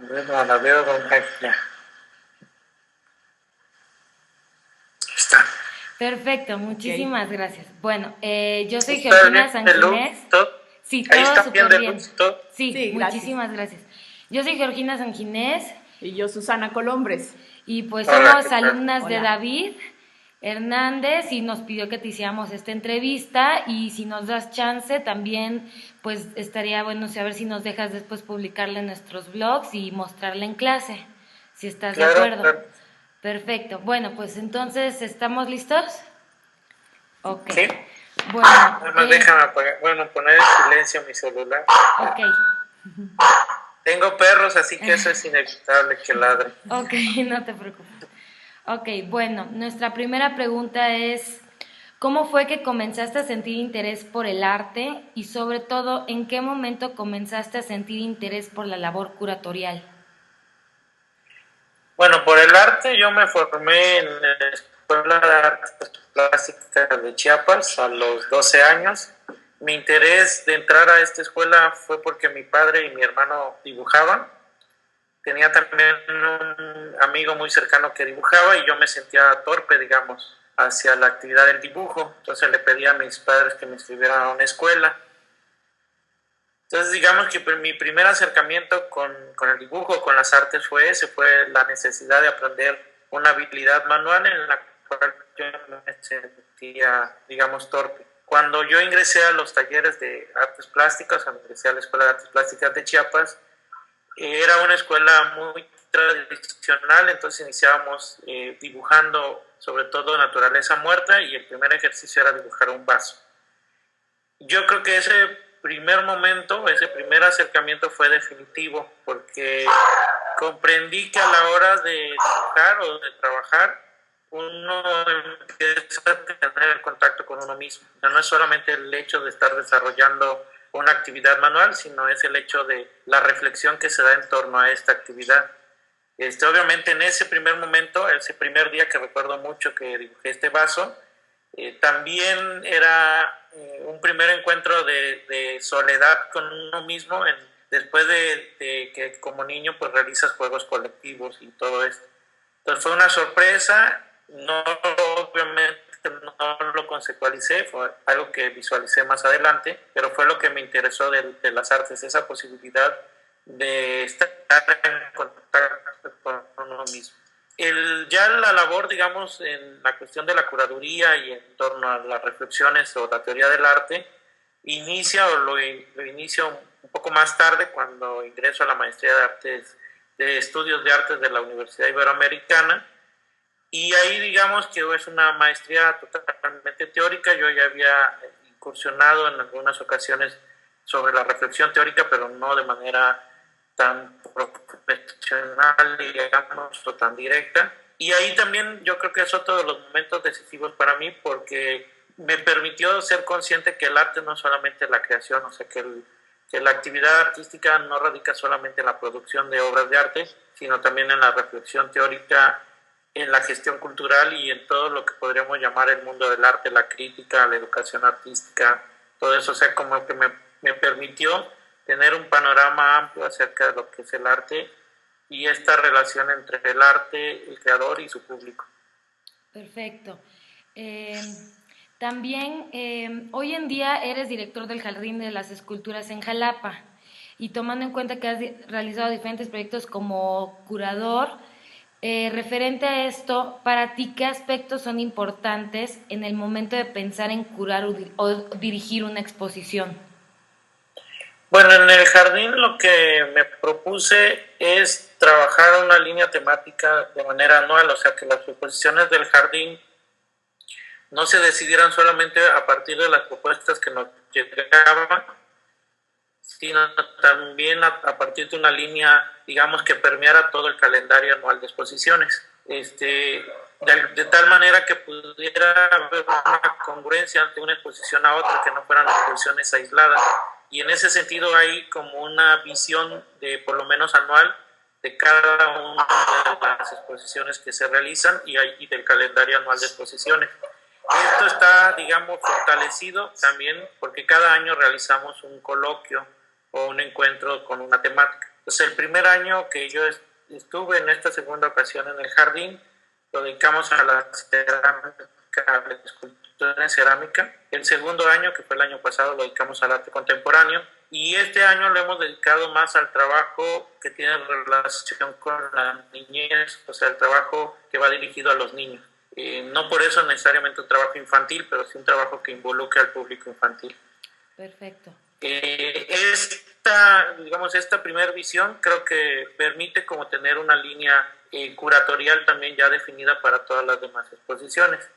Bueno, la veo ya. Está. Perfecto, muchísimas gracias. Bueno, yo soy ¿Está Georgina bien de luz? Sanginés. Sí, Ahí todo está bien súper de bien. luz todo. Sí, Sí, gracias. muchísimas gracias. Yo soy Georgina Sanginés Y yo, Susana Colombres. y pues Hola, somos ¿qué tal? alumnas de Hola. David Hernández y nos pidió que te hiciéramos esta entrevista y si nos das chance también pues estaría bueno saber si nos dejas después publicarla en nuestros blogs y mostrarla en clase, si estás de Claro, acuerdo. claro. Perfecto. Bueno, pues entonces, ¿estamos listos? Ok. Sí. Bueno, Nada más déjame apagar, poner en silencio mi celular. ok. Tengo perros, así que eso es inevitable que ladren. Ok, no te preocupes. Ok, bueno, nuestra primera pregunta es, ¿cómo fue que comenzaste a sentir interés por el arte y sobre todo, en qué momento comenzaste a sentir interés por la labor curatorial? Bueno, por el arte yo me formé en la Escuela de Artes Plásticas de Chiapas a los 12 años. Mi interés de entrar a esta escuela fue porque mi padre y mi hermano dibujaban. Tenía también un amigo muy cercano que dibujaba y yo me sentía torpe, digamos, hacia la actividad del dibujo. Entonces le pedí a mis padres que me inscribieran a una escuela. Entonces digamos que mi primer acercamiento con el dibujo, con las artes fue la necesidad de aprender una habilidad manual en la cual yo me sentía, digamos, torpe. Cuando yo ingresé a los talleres de artes plásticas, ingresé a la Escuela de Artes Plásticas de Chiapas, era una escuela muy tradicional, entonces iniciábamos dibujando sobre todo naturaleza muerta y el primer ejercicio era dibujar un vaso. Yo creo que ese primer momento, ese primer acercamiento fue definitivo porque comprendí que a la hora de dibujar o de trabajar uno empieza a tener el contacto con uno mismo. No es solamente el hecho de estar desarrollando una actividad manual, sino es el hecho de la reflexión que se da en torno a esta actividad. Obviamente en ese primer momento, ese primer día que recuerdo mucho que dibujé este vaso, también era un primer encuentro de soledad con uno mismo después de que como niño pues realizas juegos colectivos y todo esto. Entonces fue una sorpresa, no obviamente no lo conceptualicé, fue algo que visualicé más adelante, pero fue lo que me interesó de las artes, esa posibilidad de estar en contacto con uno mismo. Ya la labor, digamos, en la cuestión de la curaduría y en torno a las reflexiones o la teoría del arte, lo inicio un poco más tarde cuando ingreso a la maestría de estudios de artes de la Universidad Iberoamericana, y ahí digamos que es una maestría totalmente teórica. Yo ya había incursionado en algunas ocasiones sobre la reflexión teórica, pero no de manera tan profesional, digamos, o tan directa. Y ahí también yo creo que es otro de los momentos decisivos para mí porque me permitió ser consciente que el arte no es solamente la creación, o sea, que la actividad artística no radica solamente en la producción de obras de arte, sino también en la reflexión teórica, en la gestión cultural y en todo lo que podríamos llamar el mundo del arte, la crítica, la educación artística, todo eso, o sea, como que me permitió tener un panorama amplio acerca de lo que es el arte y esta relación entre el arte, el creador y su público. Perfecto. También hoy en día eres director del Jardín de las Esculturas en Jalapa y tomando en cuenta que has realizado diferentes proyectos como curador, referente a esto, para ti, ¿qué aspectos son importantes en el momento de pensar en curar o dirigir una exposición? Bueno, en el jardín lo que me propuse es trabajar una línea temática de manera anual, o sea, que las exposiciones del jardín no se decidieran solamente a partir de las propuestas que nos llegaban, sino también a partir de una línea, digamos, que permeara todo el calendario anual de exposiciones. De tal manera que pudiera haber una congruencia de una exposición a otra, que no fueran exposiciones aisladas. Y en ese sentido hay como una visión de por lo menos anual de cada una de las exposiciones que se realizan y del calendario anual de exposiciones. Esto está, digamos, fortalecido también porque cada año realizamos un coloquio o un encuentro con una temática. Pues el primer año que yo estuve en esta segunda ocasión en el jardín, lo dedicamos a la cerámica, a la escultura en cerámica. El segundo año, que fue el año pasado, lo dedicamos al arte contemporáneo. Y este año lo hemos dedicado más al trabajo que tiene relación con la niñez, o sea, el trabajo que va dirigido a los niños. No por eso necesariamente un trabajo infantil, pero sí un trabajo que involucre al público infantil. Perfecto. Esta primera visión creo que permite como tener una línea curatorial también ya definida para todas las demás exposiciones.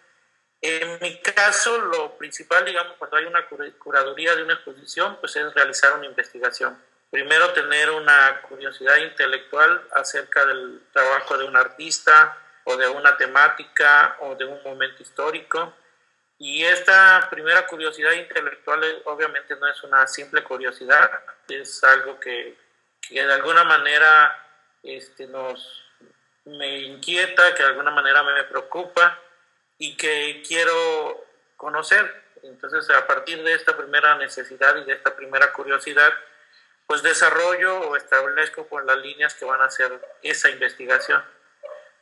En mi caso, lo principal, digamos, cuando hay una curaduría de una exposición, pues es realizar una investigación. Primero, tener una curiosidad intelectual acerca del trabajo de un artista o de una temática o de un momento histórico. Y esta primera curiosidad intelectual obviamente no es una simple curiosidad, es algo que de alguna manera me inquieta, que de alguna manera me preocupa y que quiero conocer. Entonces, a partir de esta primera necesidad y de esta primera curiosidad, pues desarrollo o establezco pues las líneas que van a hacer esa investigación.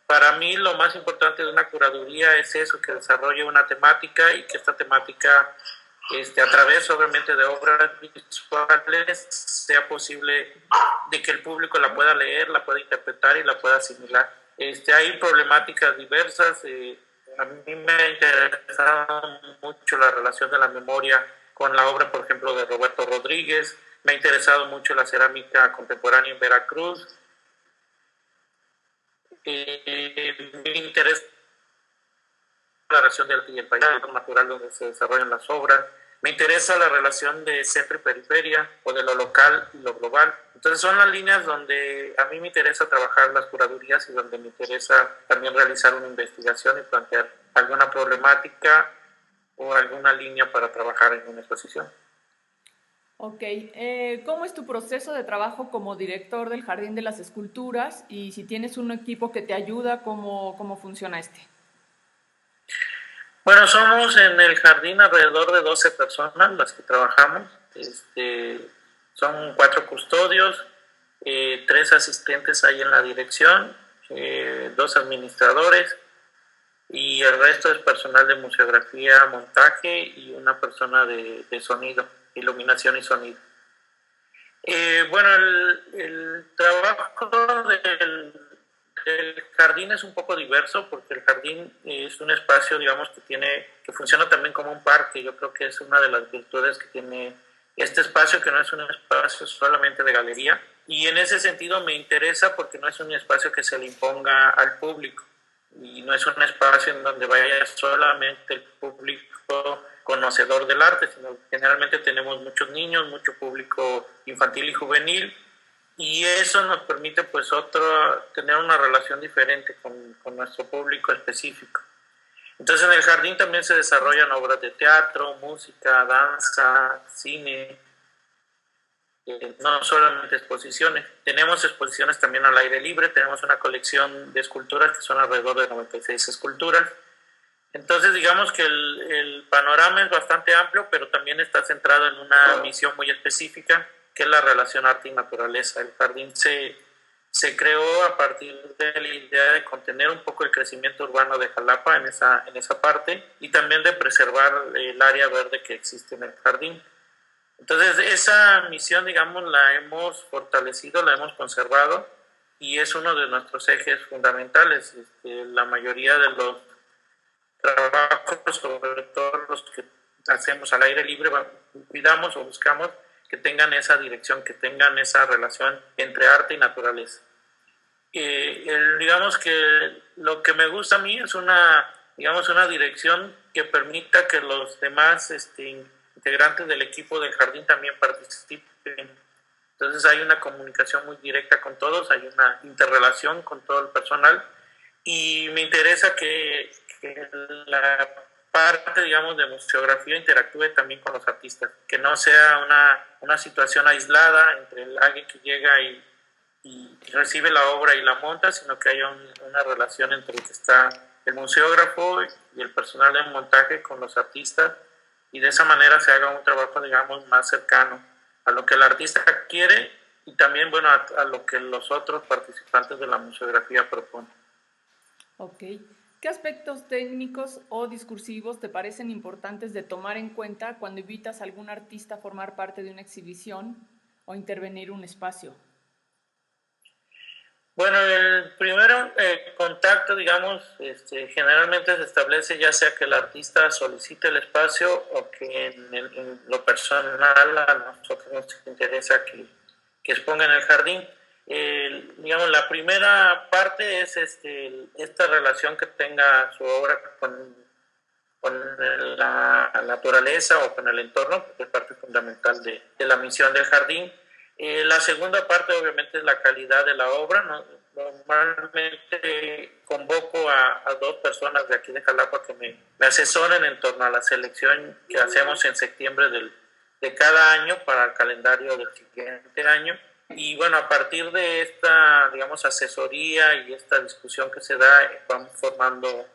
Para mí lo más importante de una curaduría es eso, que desarrolle una temática y que esta temática, a través obviamente de obras visuales, sea posible de que el público la pueda leer, la pueda interpretar y la pueda asimilar. Hay problemáticas diversas. A mí me ha interesado mucho la relación de la memoria con la obra, por ejemplo, de Roberto Rodríguez. Me ha interesado mucho la cerámica contemporánea en Veracruz. Me interesa la relación del arte y el paisaje natural donde se desarrollan las obras. Me interesa la relación de centro y periferia, o de lo local y lo global. Entonces son las líneas donde a mí me interesa trabajar las curadurías y donde me interesa también realizar una investigación y plantear alguna problemática o alguna línea para trabajar en una exposición. Ok, ¿cómo es tu proceso de trabajo como director del Jardín de las Esculturas? Y si tienes un equipo que te ayuda, ¿cómo funciona este? Bueno, somos en el jardín alrededor de 12 personas las que trabajamos. Son 4 custodios, 3 asistentes ahí en la dirección, 2 administradores, y el resto es personal de museografía, montaje y una persona de sonido, iluminación y sonido. Bueno, el trabajo el jardín es un poco diverso porque el jardín es un espacio, digamos, que funciona también como un parque. Yo creo que es una de las virtudes que tiene este espacio, que no es un espacio solamente de galería. Y en ese sentido me interesa porque no es un espacio que se le imponga al público y no es un espacio en donde vaya solamente el público conocedor del arte, sino que generalmente tenemos muchos niños, mucho público infantil y juvenil. Y eso nos permite pues tener una relación diferente con nuestro público específico. Entonces en el jardín también se desarrollan obras de teatro, música, danza, cine, no solamente exposiciones. Tenemos exposiciones también al aire libre, tenemos una colección de esculturas que son alrededor de 96 esculturas. Entonces digamos que el panorama es bastante amplio, pero también está centrado en una misión muy específica, que es la relación arte y naturaleza. El jardín se creó a partir de la idea de contener un poco el crecimiento urbano de Jalapa en esa parte y también de preservar el área verde que existe en el jardín. Entonces esa misión, digamos, la hemos fortalecido, la hemos conservado y es uno de nuestros ejes fundamentales. La mayoría de los trabajos, sobre todo los que hacemos al aire libre, cuidamos o buscamos que tengan esa dirección, que tengan esa relación entre arte y naturaleza. Digamos que lo que me gusta a mí es una dirección que permita que los demás integrantes del equipo del jardín también participen. Entonces hay una comunicación muy directa con todos, hay una interrelación con todo el personal y me interesa que la parte, digamos, de museografía interactúe también con los artistas, que no sea una situación aislada entre alguien que llega y recibe la obra y la monta, sino que haya una relación entre el que está el museógrafo y el personal de montaje con los artistas, y de esa manera se haga un trabajo, digamos, más cercano a lo que el artista quiere y también, bueno, a lo que los otros participantes de la museografía proponen. Ok. ¿Qué aspectos técnicos o discursivos te parecen importantes de tomar en cuenta cuando invitas a algún artista a formar parte de una exhibición o intervenir un espacio? Bueno, el primero contacto, digamos, generalmente se establece ya sea que el artista solicite el espacio o que en lo personal a nosotros nos interesa que exponga en el jardín. Digamos, la primera parte es esta relación que tenga su obra con la naturaleza o con el entorno, porque es parte fundamental de la misión del jardín. La segunda parte obviamente es la calidad de la obra, ¿no? Normalmente convoco a dos personas de aquí de Jalapa que me asesoren en torno a la selección que hacemos en septiembre de cada año para el calendario del siguiente año. Y bueno, a partir de esta, digamos, asesoría y esta discusión que se da, vamos formando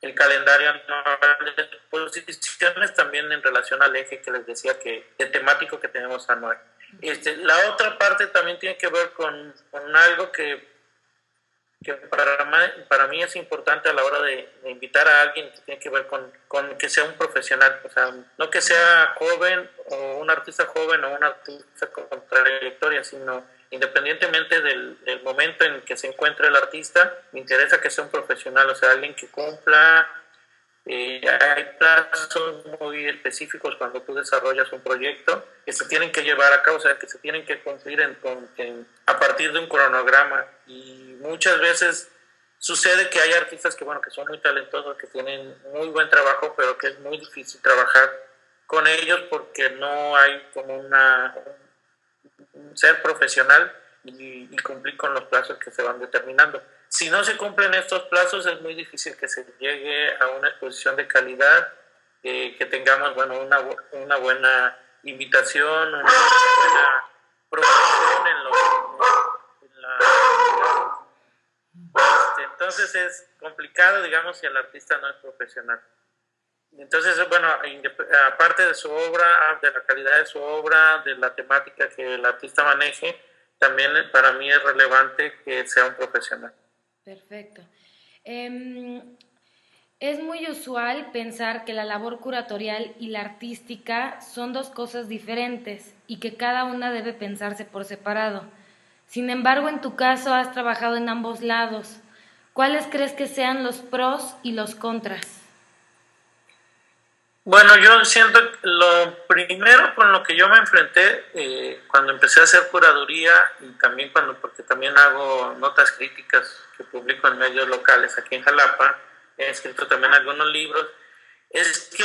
el calendario anual de exposiciones también en relación al eje que les decía el temático que tenemos anual. La otra parte también tiene que ver con algo que para mí es importante a la hora de invitar a alguien, que tiene que ver con que sea un profesional, o sea, no que sea joven o un artista joven o un artista con trayectoria, sino independientemente del momento en que se encuentre el artista, me interesa que sea un profesional, o sea, alguien que cumpla. Hay plazos muy específicos cuando tú desarrollas un proyecto que se tienen que llevar a cabo, o sea, que se tienen que cumplir a partir de un cronograma, y muchas veces sucede que hay artistas que, bueno, que son muy talentosos, que tienen muy buen trabajo, pero que es muy difícil trabajar con ellos porque no hay como un ser profesional y cumplir con los plazos que se van determinando. Si no se cumplen estos plazos, es muy difícil que se llegue a una exposición de calidad, que tengamos, bueno, una buena invitación, una buena promoción entonces es complicado, digamos, si el artista no es profesional. Entonces, bueno, aparte de su obra, de la calidad de su obra, de la temática que el artista maneje, también para mí es relevante que sea un profesional. Perfecto. Es muy usual pensar que la labor curatorial y la artística son dos cosas diferentes y que cada una debe pensarse por separado. Sin embargo, en tu caso has trabajado en ambos lados. ¿Cuáles crees que sean los pros y los contras? Bueno, yo siento que lo primero con lo que yo me enfrenté cuando empecé a hacer curaduría, y también porque también hago notas críticas que publico en medios locales aquí en Jalapa, he escrito también algunos libros, es que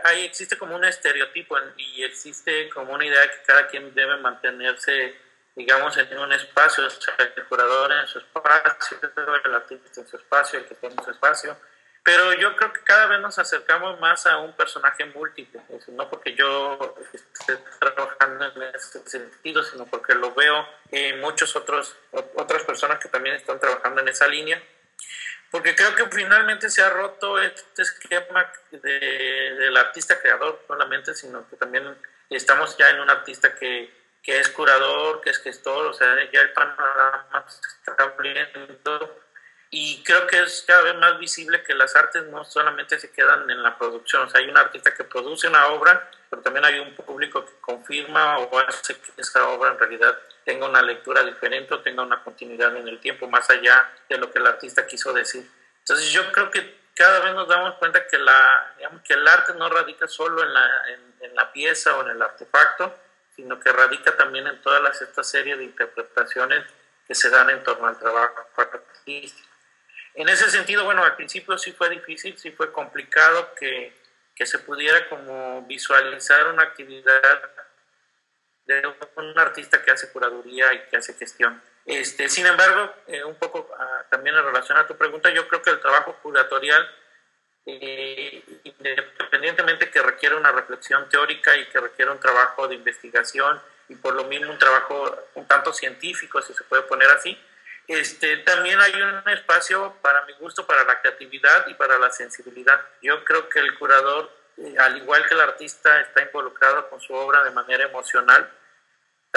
ahí existe como un estereotipo y existe como una idea que cada quien debe mantenerse, digamos, en un espacio, o sea, el curador en su espacio, el artista en su espacio, el que tiene su espacio. Pero yo creo que cada vez nos acercamos más a un personaje múltiple, no porque yo esté trabajando en ese sentido, sino porque lo veo en otras personas que también están trabajando en esa línea, porque creo que finalmente se ha roto este esquema del artista creador solamente, sino que también estamos ya en un artista que es curador, que es gestor, o sea, ya el panorama se está abriendo. Y creo que es cada vez más visible que las artes no solamente se quedan en la producción, o sea, hay un artista que produce una obra, pero también hay un público que confirma o hace que esa obra en realidad tenga una lectura diferente o tenga una continuidad en el tiempo, más allá de lo que el artista quiso decir. Entonces yo creo que cada vez nos damos cuenta que, digamos, que el arte no radica solo en la pieza o en el artefacto, sino que radica también en todas esta serie de interpretaciones que se dan en torno al trabajo artístico. En ese sentido, bueno, al principio sí fue difícil, sí fue complicado que se pudiera como visualizar una actividad de un artista que hace curaduría y que hace gestión. Sin embargo, un poco también en relación a tu pregunta, yo creo que el trabajo curatorial, independientemente que requiere una reflexión teórica y que requiere un trabajo de investigación y por lo mismo un trabajo un tanto científico, si se puede poner así, también hay un espacio, para mi gusto, para la creatividad y para la sensibilidad. Yo creo que el curador, al igual que el artista, está involucrado con su obra de manera emocional.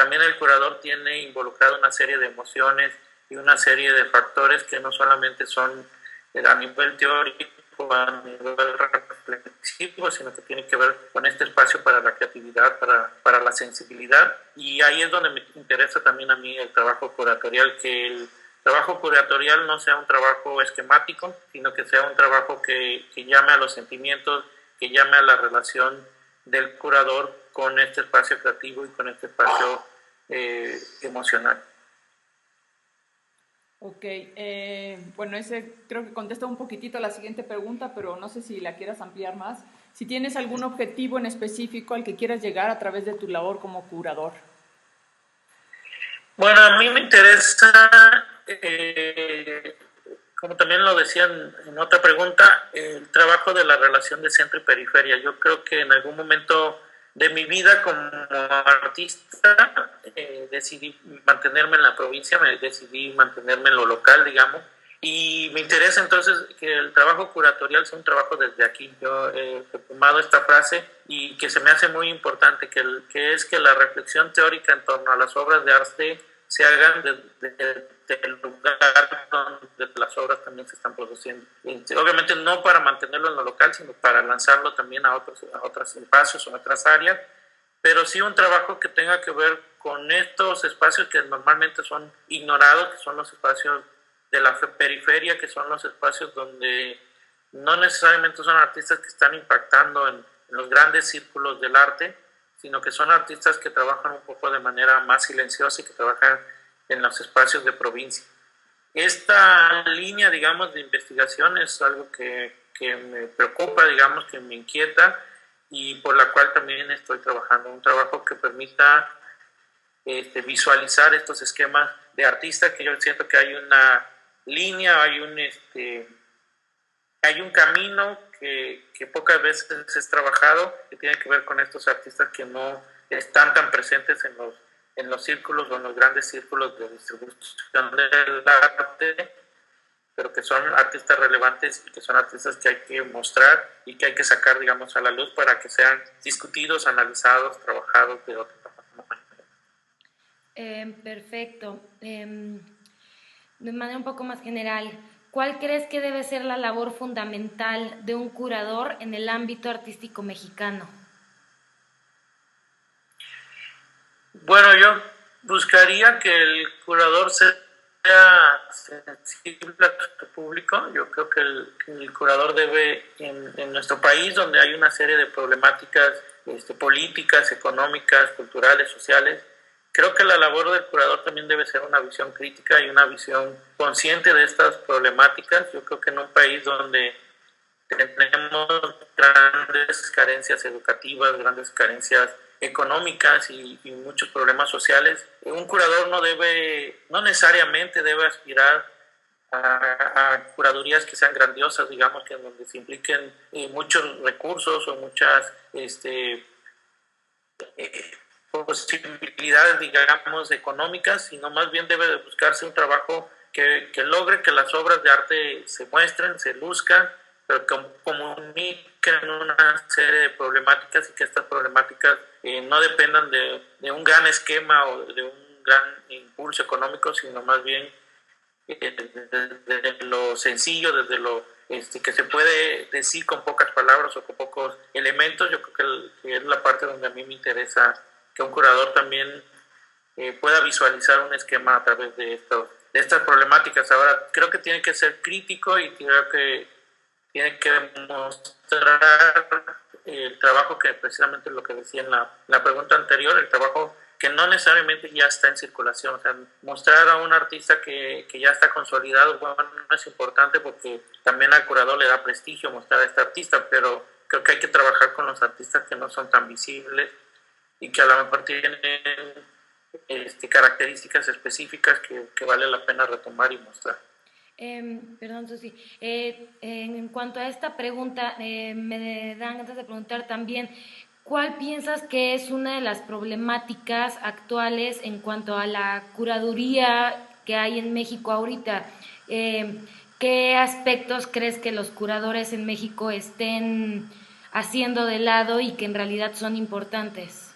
también el curador tiene involucrado una serie de emociones y una serie de factores que no solamente son a nivel teórico, a nivel reflexivo, sino que tiene que ver con este espacio para la creatividad, para la sensibilidad. Y ahí es donde me interesa también a mí el trabajo curatorial, que el trabajo curatorial no sea un trabajo esquemático, sino que sea un trabajo que llame a los sentimientos, que llame a la relación del curador con este espacio creativo y con este espacio emocional. Ok, bueno, ese creo que contesta un poquitito a la siguiente pregunta, pero no sé si la quieras ampliar más. Si tienes algún objetivo en específico al que quieras llegar a través de tu labor como curador. Bueno, a mí me interesa, como también lo decían en otra pregunta, el trabajo de la relación de centro y periferia. Yo creo que en algún momento de mi vida como artista decidí mantenerme en la provincia, decidí mantenerme en lo local, digamos, y me interesa entonces que el trabajo curatorial sea un trabajo desde aquí. Yo he tomado esta frase y que se me hace muy importante, que es que la reflexión teórica en torno a las obras de arte se hagan desde el lugar donde las obras también se están produciendo. Obviamente no para mantenerlo en lo local, sino para lanzarlo también a otros espacios o otras áreas, pero sí un trabajo que tenga que ver con estos espacios que normalmente son ignorados, que son los espacios de la periferia, que son los espacios donde no necesariamente son artistas que están impactando en los grandes círculos del arte, sino que son artistas que trabajan un poco de manera más silenciosa y que trabajan en los espacios de provincia. Esta línea, digamos, de investigación es algo que me preocupa, digamos, que me inquieta y por la cual también estoy trabajando. Un trabajo que permita visualizar estos esquemas de artistas, que yo siento que hay una línea, hay un camino que pocas veces es trabajado, que tiene que ver con estos artistas que no están tan presentes en los círculos o en los grandes círculos de distribución del arte, pero que son artistas relevantes y que son artistas que hay que mostrar y que hay que sacar, digamos, a la luz para que sean discutidos, analizados, trabajados de otra manera. Perfecto. De manera un poco más general, ¿cuál crees que debe ser la labor fundamental de un curador en el ámbito artístico mexicano? Bueno, yo buscaría que el curador sea sensible a su público. Yo creo que el curador debe, en nuestro país, donde hay una serie de problemáticas políticas, económicas, culturales, sociales, creo que la labor del curador también debe ser una visión crítica y una visión consciente de estas problemáticas. Yo creo que en un país donde tenemos grandes carencias educativas, grandes carencias económicas y muchos problemas sociales, un curador no necesariamente debe aspirar a curadurías que sean grandiosas, digamos, que en donde se impliquen muchos recursos o muchas posibilidades, digamos, económicas, sino más bien debe de buscarse un trabajo que logre que las obras de arte se muestren, se luzcan, pero que comuniquen una serie de problemáticas y que estas problemáticas no dependan de un gran esquema o de un gran impulso económico, sino más bien desde lo sencillo, desde lo que se puede decir con pocas palabras o con pocos elementos. Yo creo que es la parte donde a mí me interesa que un curador también pueda visualizar un esquema a través de estas problemáticas. Ahora, creo que tiene que ser crítico y creo que tiene que mostrar el trabajo que precisamente lo que decía en la pregunta anterior, el trabajo que no necesariamente ya está en circulación. O sea, mostrar a un artista que ya está consolidado, bueno, no es importante porque también al curador le da prestigio mostrar a este artista, pero creo que hay que trabajar con los artistas que no son tan visibles y que a lo mejor tienen características específicas que vale la pena retomar y mostrar. Perdón, Susi. En cuanto a esta pregunta, me dan ganas de preguntar también, ¿cuál piensas que es una de las problemáticas actuales en cuanto a la curaduría que hay en México ahorita? ¿Qué aspectos crees que los curadores en México estén haciendo de lado y que en realidad son importantes?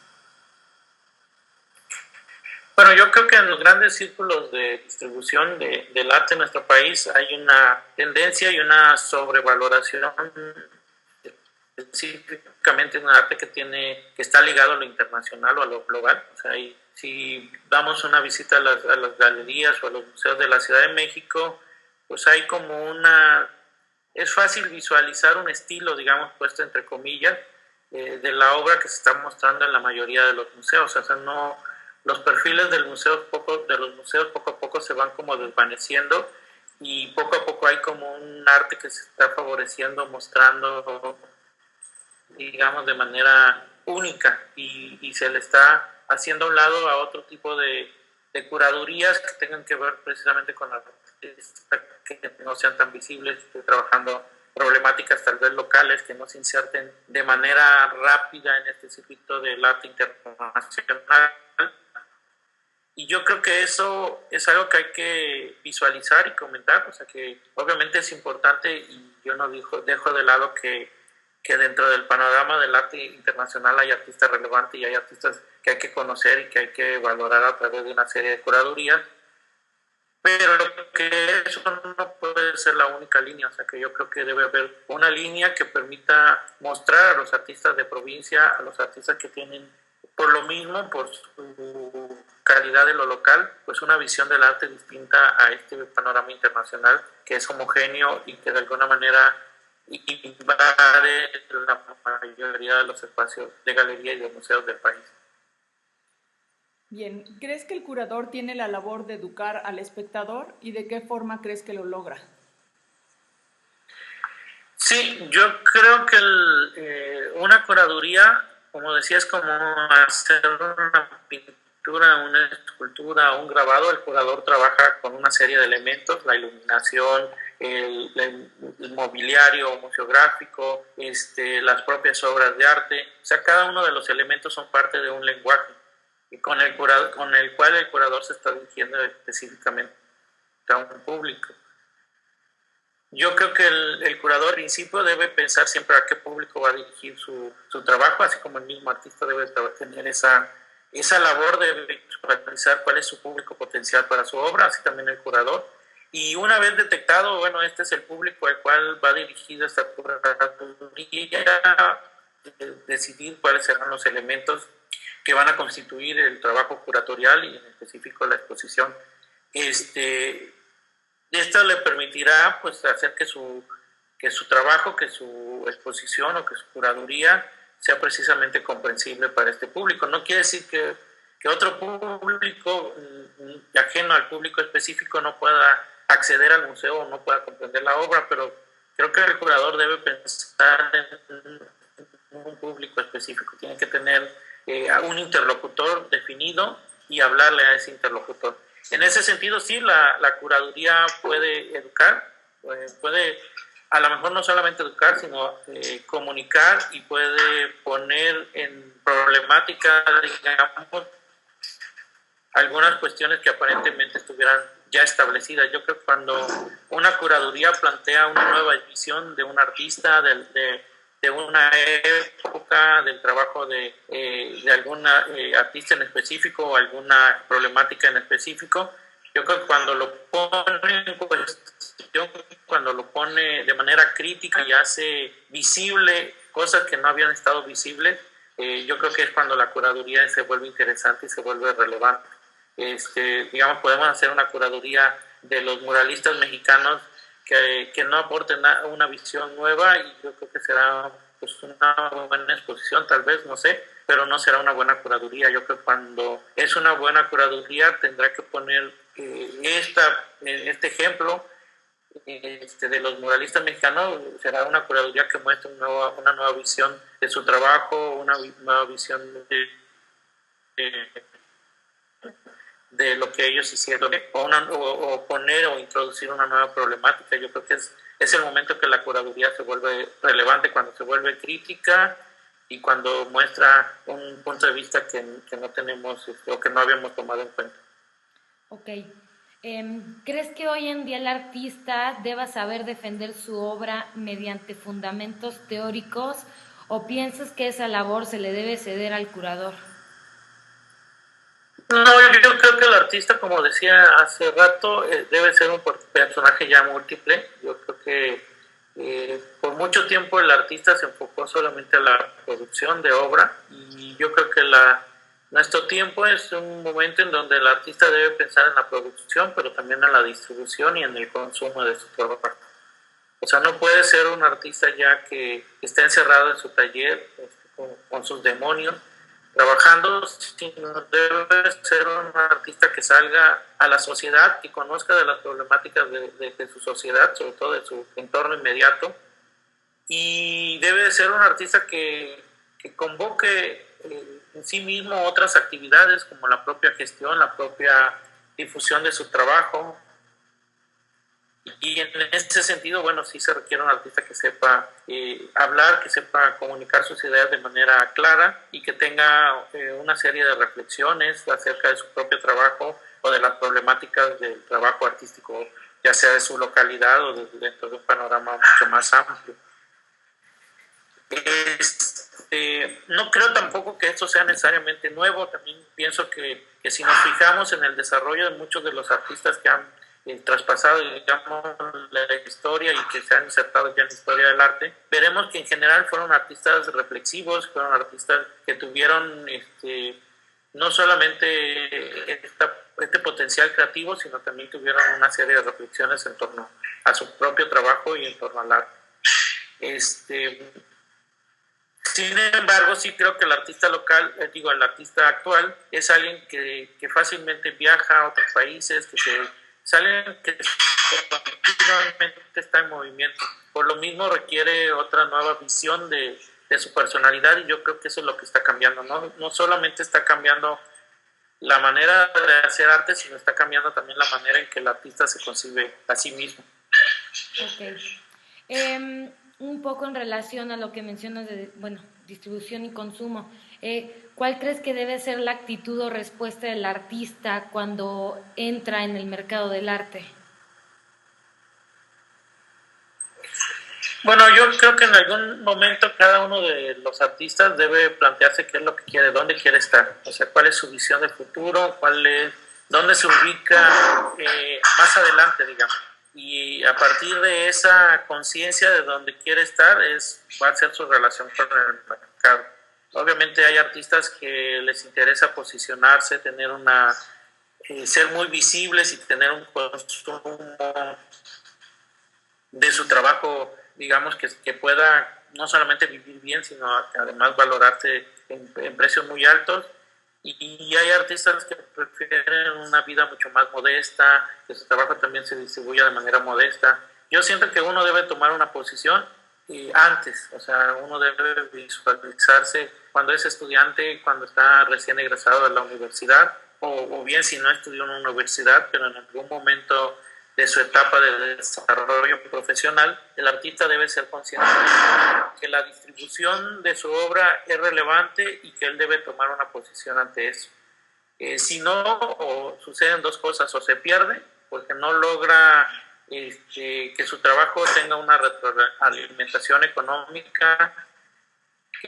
Bueno, yo creo que en los grandes círculos de distribución del arte en nuestro país hay una tendencia y una sobrevaloración, específicamente en un arte que está ligado a lo internacional o a lo global. O sea, si damos una visita a las galerías o a los museos de la Ciudad de México, pues hay como es fácil visualizar un estilo, digamos, puesto entre comillas, de la obra que se está mostrando en la mayoría de los museos. O sea, no, los perfiles de los museos poco a poco se van como desvaneciendo, y poco a poco hay como un arte que se está favoreciendo, mostrando, digamos, de manera única, y se le está haciendo a un lado a otro tipo de curadurías que tengan que ver precisamente con artistas que no sean tan visibles, trabajando problemáticas tal vez locales, que no se inserten de manera rápida en este circuito del arte internacional. Y yo creo que eso es algo que hay que visualizar y comentar. O sea, que obviamente es importante, y yo no dejo de lado que dentro del panorama del arte internacional hay artistas relevantes y hay artistas que hay que conocer y que hay que valorar a través de una serie de curadurías, pero que eso no puede ser la única línea. O sea, que yo creo que debe haber una línea que permita mostrar a los artistas de provincia, a los artistas que tienen, por lo mismo, por su calidad de lo local, pues una visión del arte distinta a este panorama internacional que es homogéneo y que de alguna manera invade la mayoría de los espacios de galería y de museos del país. Bien, ¿crees que el curador tiene la labor de educar al espectador y de qué forma crees que lo logra? Sí, yo creo que una curaduría, como decía, es como hacer una pintura, una escultura, un grabado. El curador trabaja con una serie de elementos: la iluminación, el mobiliario museográfico, las propias obras de arte. O sea, cada uno de los elementos son parte de un lenguaje y con el cual el curador se está dirigiendo específicamente a un público. Yo creo que el curador al principio debe pensar siempre a qué público va a dirigir su trabajo, así como el mismo artista debe tener esa labor de visualizar cuál es su público potencial para su obra, así también el curador. Y una vez detectado, bueno, este es el público al cual va dirigido esta curaduría, decidir cuáles serán los elementos que van a constituir el trabajo curatorial y en específico la exposición. Esto le permitirá, pues, hacer que su trabajo, que su exposición o que su curaduría sea precisamente comprensible para este público. No quiere decir que otro público ajeno al público específico no pueda acceder al museo o no pueda comprender la obra, pero creo que el curador debe pensar en un público específico. Tiene que tener un interlocutor definido y hablarle a ese interlocutor. En ese sentido, sí, la curaduría puede educar, puede a lo mejor no solamente educar, sino comunicar, y puede poner en problemática, digamos, algunas cuestiones que aparentemente estuvieran ya establecidas. Yo creo que cuando una curaduría plantea una nueva visión de un artista, de una época, del trabajo de alguna artista en específico o alguna problemática en específico, yo creo que cuando lo pone en cuestión, cuando lo pone de manera crítica y hace visible cosas que no habían estado visibles, yo creo que es cuando la curaduría se vuelve interesante y se vuelve relevante. Digamos, podemos hacer una curaduría de los muralistas mexicanos que no aporten una visión nueva, y yo creo que será, pues, una buena exposición, tal vez, no sé, pero no será una buena curaduría. Yo creo que cuando es una buena curaduría tendrá que poner este ejemplo de los muralistas mexicanos. Será una curaduría que muestre una nueva visión de su trabajo, una nueva visión de lo que ellos hicieron, o poner o introducir una nueva problemática. Yo creo que es el momento que la curaduría se vuelve relevante, cuando se vuelve crítica y cuando muestra un punto de vista que no tenemos o que no habíamos tomado en cuenta. Ok. ¿Crees que hoy en día el artista deba saber defender su obra mediante fundamentos teóricos, o piensas que esa labor se le debe ceder al curador? No, yo creo que el artista, como decía hace rato, debe ser un personaje ya múltiple. Yo creo que por mucho tiempo el artista se enfocó solamente a la producción de obra y yo creo que nuestro tiempo es un momento en donde el artista debe pensar en la producción, pero también en la distribución y en el consumo de su trabajo. O sea, no puede ser un artista ya que está encerrado en su taller con sus demonios trabajando, sino debe ser un artista que salga a la sociedad, que conozca de las problemáticas de su sociedad, sobre todo de su entorno inmediato, y debe ser un artista que convoque en sí mismo otras actividades como la propia gestión, la propia difusión de su trabajo. Y en ese sentido, bueno, sí se requiere un artista que sepa hablar, que sepa comunicar sus ideas de manera clara y que tenga una serie de reflexiones acerca de su propio trabajo o de las problemáticas del trabajo artístico, ya sea de su localidad o dentro de un panorama mucho más amplio. No creo tampoco que esto sea necesariamente nuevo. También pienso que si nos fijamos en el desarrollo de muchos de los artistas que han traspasado, digamos, la historia y que se han insertado ya en la historia del arte, veremos que en general fueron artistas reflexivos, fueron artistas que tuvieron no solamente este potencial creativo, sino también tuvieron una serie de reflexiones en torno a su propio trabajo y en torno al arte. Sin embargo, sí creo que el artista local, el artista actual, es alguien que fácilmente viaja a otros países, que continuamente está en movimiento. Por lo mismo requiere otra nueva visión de su personalidad y yo creo que eso es lo que está cambiando. No solamente está cambiando la manera de hacer arte, sino está cambiando también la manera en que el artista se concibe a sí mismo. Ok. Un poco en relación a lo que mencionas de, bueno, distribución y consumo, ¿cuál crees que debe ser la actitud o respuesta del artista cuando entra en el mercado del arte? Bueno, yo creo que en algún momento cada uno de los artistas debe plantearse qué es lo que quiere, dónde quiere estar, o sea, cuál es su visión de futuro, dónde se ubica más adelante, digamos. Y a partir de esa conciencia de dónde quiere estar, va a ser su relación con el mercado. Obviamente hay artistas que les interesa posicionarse, ser muy visibles y tener un consumo de su trabajo, digamos, que pueda no solamente vivir bien, sino además valorarse en precios muy altos. Y hay artistas que prefieren una vida mucho más modesta, que su trabajo también se distribuya de manera modesta. Yo siento que uno debe tomar una posición antes, o sea, uno debe visualizarse cuando es estudiante, cuando está recién egresado de la universidad, o bien si no estudió en una universidad, pero en algún momento de su etapa de desarrollo profesional, el artista debe ser consciente que la distribución de su obra es relevante y que él debe tomar una posición ante eso. Si no, suceden dos cosas: o se pierde porque no logra que su trabajo tenga una retroalimentación económica,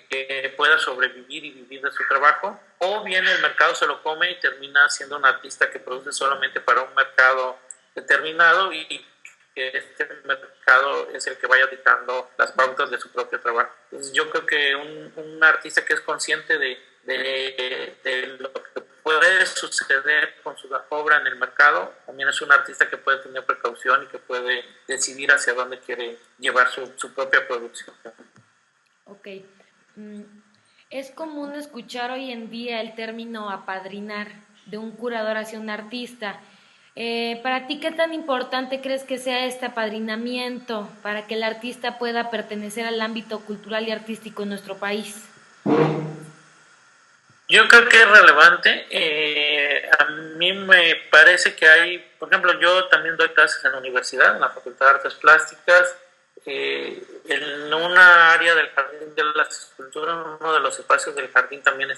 que pueda sobrevivir y vivir de su trabajo, o bien el mercado se lo come y termina siendo un artista que produce solamente para un mercado determinado y que este mercado es el que vaya dictando las pautas de su propio trabajo. Entonces yo creo que un artista que es consciente de lo que puede suceder con su obra en el mercado, también es un artista que puede tener precaución y que puede decidir hacia dónde quiere llevar su propia producción. Ok. Es común escuchar hoy en día el término apadrinar de un curador hacia un artista. Para ti, ¿qué tan importante crees que sea este apadrinamiento para que el artista pueda pertenecer al ámbito cultural y artístico en nuestro país? Yo creo que es relevante. A mí me parece que hay, por ejemplo, yo también doy clases en la universidad, en la Facultad de Artes Plásticas, en una área del Jardín de las Esculturas, en uno de los espacios del jardín también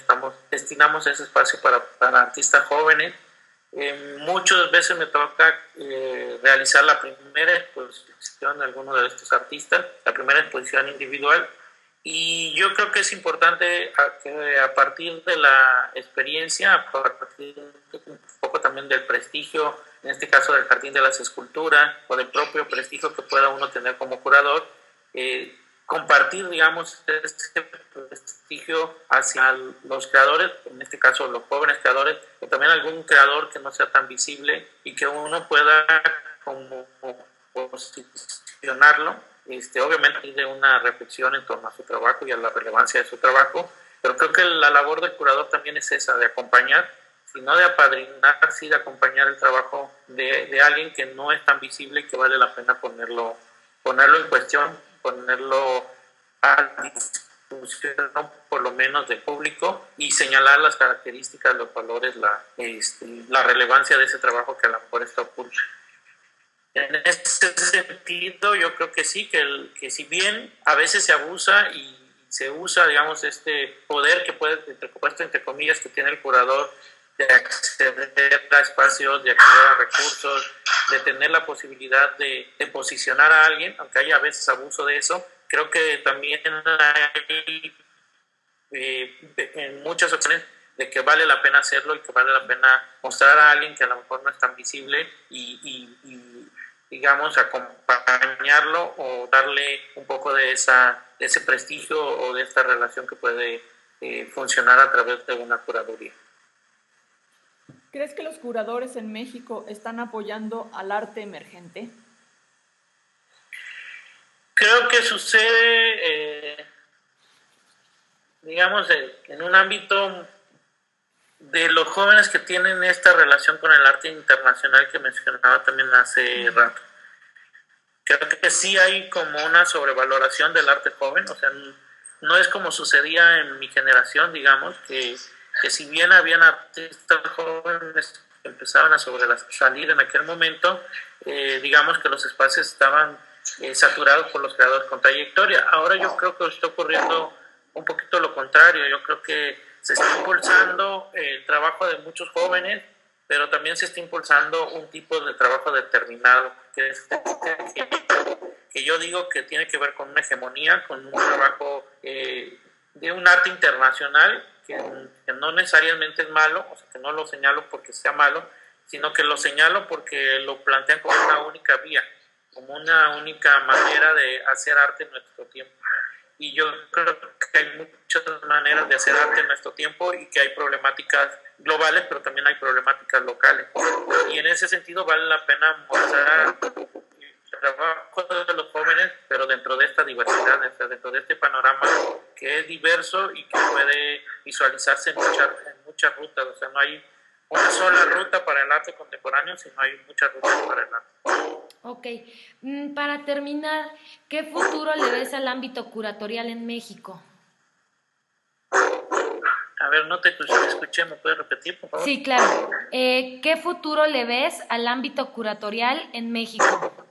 destinamos ese espacio para artistas jóvenes. Muchas veces me toca realizar la primera exposición de alguno de estos artistas, la primera exposición individual, Y yo creo que es importante que a partir de la experiencia, a partir un poco también del prestigio, en este caso del Jardín de las Esculturas, o del propio prestigio que pueda uno tener como curador, compartir, digamos, ese prestigio hacia los creadores, en este caso los jóvenes creadores, o también algún creador que no sea tan visible y que uno pueda como posicionarlo, obviamente de una reflexión en torno a su trabajo y a la relevancia de su trabajo, pero creo que la labor del curador también es esa, de acompañar, sino de apadrinar, sí, de acompañar el trabajo de alguien que no es tan visible y que vale la pena ponerlo en cuestión, ponerlo a discusión, por lo menos del público, y señalar las características, los valores, la relevancia de ese trabajo que a lo mejor está oculto. En ese sentido, yo creo que sí, que si bien a veces se abusa y se usa, digamos, este poder que puede, puesto entre comillas, que tiene el curador de acceder a espacios, de acceder a recursos, de tener la posibilidad de posicionar a alguien, aunque haya a veces abuso de eso, creo que también hay en muchas ocasiones de que vale la pena hacerlo y que vale la pena mostrar a alguien que a lo mejor no es tan visible y digamos, acompañarlo o darle un poco de ese prestigio o de esta relación que puede funcionar a través de una curaduría. ¿Crees que los curadores en México están apoyando al arte emergente? Creo que sucede, digamos, en un ámbito de los jóvenes que tienen esta relación con el arte internacional que mencionaba también hace rato. Creo que sí hay como una sobrevaloración del arte joven, o sea, no es como sucedía en mi generación, digamos, que si bien habían artistas jóvenes que empezaban a sobresalir en aquel momento, digamos que los espacios estaban saturados por los creadores con trayectoria. Ahora yo creo que está ocurriendo un poquito lo contrario. Yo creo que se está impulsando el trabajo de muchos jóvenes, pero también se está impulsando un tipo de trabajo determinado, que es que yo digo que tiene que ver con una hegemonía, con un trabajo de un arte internacional, que no necesariamente es malo, o sea, que no lo señalo porque sea malo, sino que lo señalo porque lo plantean como una única vía, como una única manera de hacer arte en nuestro tiempo. Y yo creo que hay muchas maneras de hacer arte en nuestro tiempo y que hay problemáticas globales, pero también hay problemáticas locales. Y en ese sentido vale la pena mostrar el trabajo de los jóvenes, pero dentro de esta diversidad, dentro de este panorama que es diverso y que puede visualizarse en muchas rutas. O sea, no hay una sola ruta para el arte contemporáneo, sino hay muchas rutas para el arte. Ok, para terminar, ¿qué futuro le ves al ámbito curatorial en México? A ver, no te escuché, ¿me puedes repetir, por favor? Sí, claro. ¿Qué futuro le ves al ámbito curatorial en México?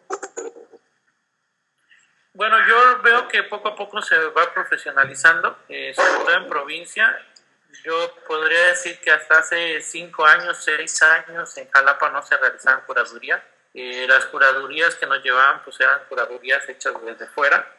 Bueno, yo veo que poco a poco se va profesionalizando, sobre todo en provincia. Yo podría decir que hasta hace 5 años, 6 años, en Jalapa no se realizaban curadurías. Las curadurías que nos llevaban pues eran curadurías hechas desde fuera.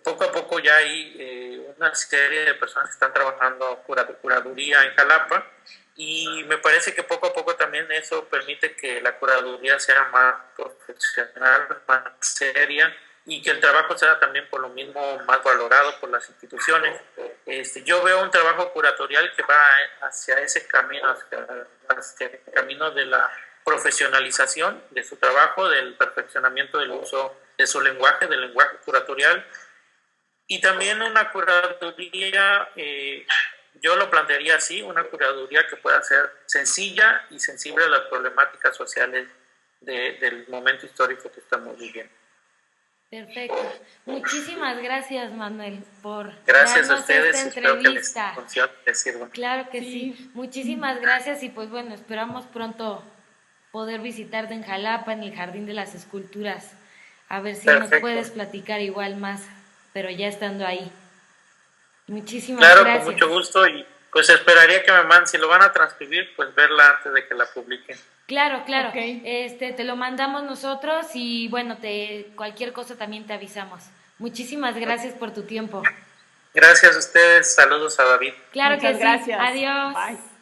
Poco a poco ya hay una serie de personas que están trabajando curaduría en Jalapa, y me parece que poco a poco también eso permite que la curaduría sea más profesional, más seria, y que el trabajo sea también por lo mismo más valorado por las instituciones. Yo veo un trabajo curatorial que va hacia ese camino, hacia el camino de la profesionalización de su trabajo, del perfeccionamiento del uso de su lenguaje, del lenguaje curatorial, y también una curaduría, yo lo plantearía así, una curaduría que pueda ser sencilla y sensible a las problemáticas sociales del momento histórico que estamos viviendo. Perfecto. Muchísimas gracias, Manuel, por gracias darnos a ustedes, esta entrevista. Espero que les sirva. Claro que sí. Muchísimas gracias y pues bueno, esperamos pronto poder visitarte en Jalapa, en el Jardín de las Esculturas. A ver si nos puedes platicar igual más, pero ya estando ahí. Muchísimas gracias. Claro, con mucho gusto, y pues esperaría que me manden, si lo van a transcribir, pues verla antes de que la publiquen. Claro, claro. Okay. Te lo mandamos nosotros y bueno, cualquier cosa también te avisamos. Muchísimas gracias por tu tiempo. Gracias a ustedes, saludos a David. Claro Muchas que sí. gracias. Adiós. Bye.